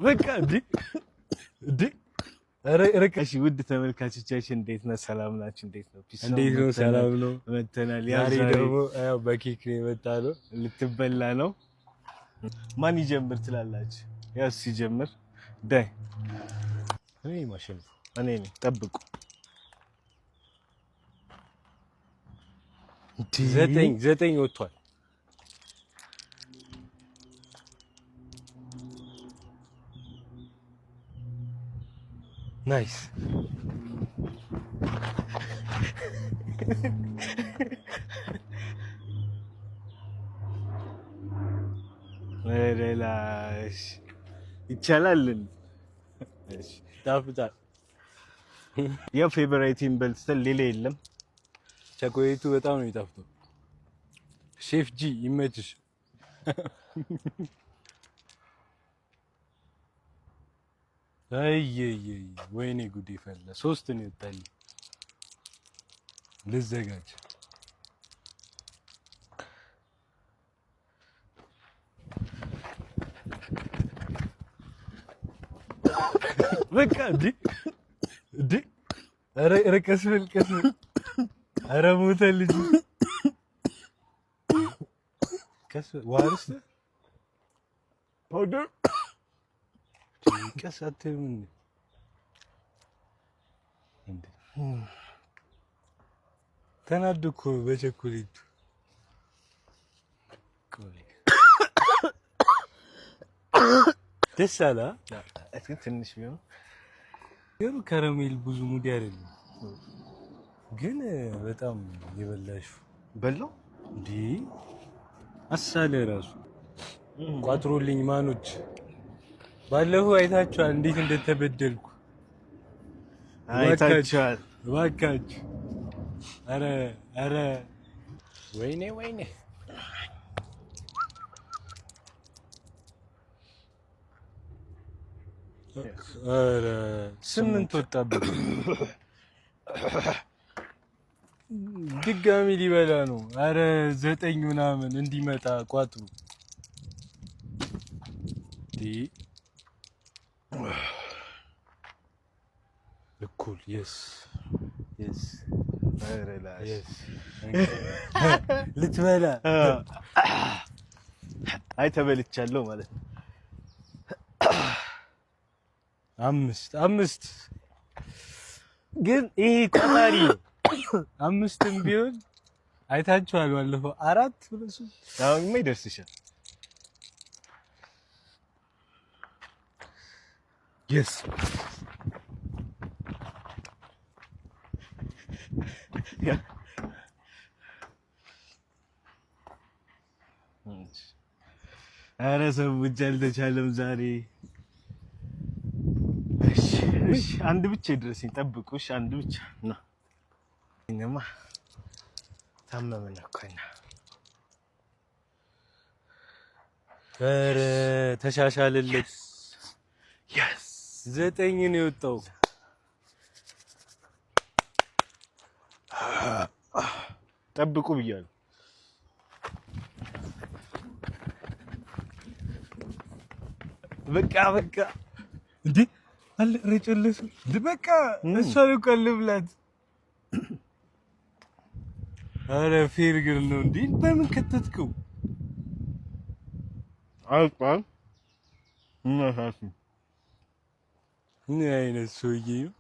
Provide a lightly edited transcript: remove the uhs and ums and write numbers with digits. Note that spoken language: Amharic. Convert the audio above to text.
በቃ እንዴ ረቀሽ ውድ ተመልካቾቻችን እንዴት ነው? ሰላም ናችሁ? እንዴት ነው? እንዴት ነው? ሰላም ነው። መተናል። ዛሬ ደግሞ ያው በኬክ ነው የመጣነው። ልትበላ ነው። ማን ይጀምር ትላላችሁ? ያው ሲጀምር ዳይ እኔ ማሽን እኔ ነኝ። ጠብቁ። ዘጠኝ ወጥቷል። ናይስ ሌላሽ ይቻላል። እሺ ታፍጣ የፌቨራይቲን በልተን ሌላ የለም። ቸኮሌቱ በጣም ነው የሚጣፍጠው። ሼፍ ጂ ይመችሽ። አይ ወይኔ ጉዴ ፈላ። 3 ነው የወጣልኝ። ልዘጋጅ። በቃ እንዴ ኧረ ቀስ በል ኧረ ሞተ ልጅ ቀስ ዋርስ ፓውደር ቀስ አትልም እንዴ? ተናድኩ በቸኮሌቱ። ደስ አለ ትንሽ ቢሆን ግን ከረሜል ብዙ ሙዲ አይደለም። ግን በጣም የበላሽው በላው እንዴ? አሳለ ራሱ ቋጥሮልኝ ማኖች ባለፈው አይታችኋል እንዴት እንደተበደልኩ። አይታችኋል። እባካችሁ ኧረ ወይኔ ኧረ 8 ወጣበት። ድጋሚ ሊበላ ነው። ኧረ 9 ምናምን እንዲመጣ ቋጥሩ እኩል የስ ልትበላ አይ ተበልቻለሁ ማለት ነው። 5 ግን ይሄ ቆጣሪ 5ም ቢሆን አይታችኋል። ባለፈው 4 ብለሽ አሁን ይደርስሻል። የስ ኧረ ሰዎች አልተቻለም ዛሬ። እሺ አንድ ብቻ ይድረስኝ። ጠብቁ። እሺ አንድ ብቻ ነው። እኛማ ታመመን እኮ እኛ። ኧረ ተሻሻለልኝ። የስ 9 ነው የወጣው። ጠብቁ ብያለሁ። በቃ እንዴ አለ ረጨለሱ በቃ እሷ ነው ቀልብላት። ኧረ ፌር ግን ነው እንዴ? በምን ከተትከው? አልቋል። እናታችሁ ምን አይነት ሰውዬ ነው?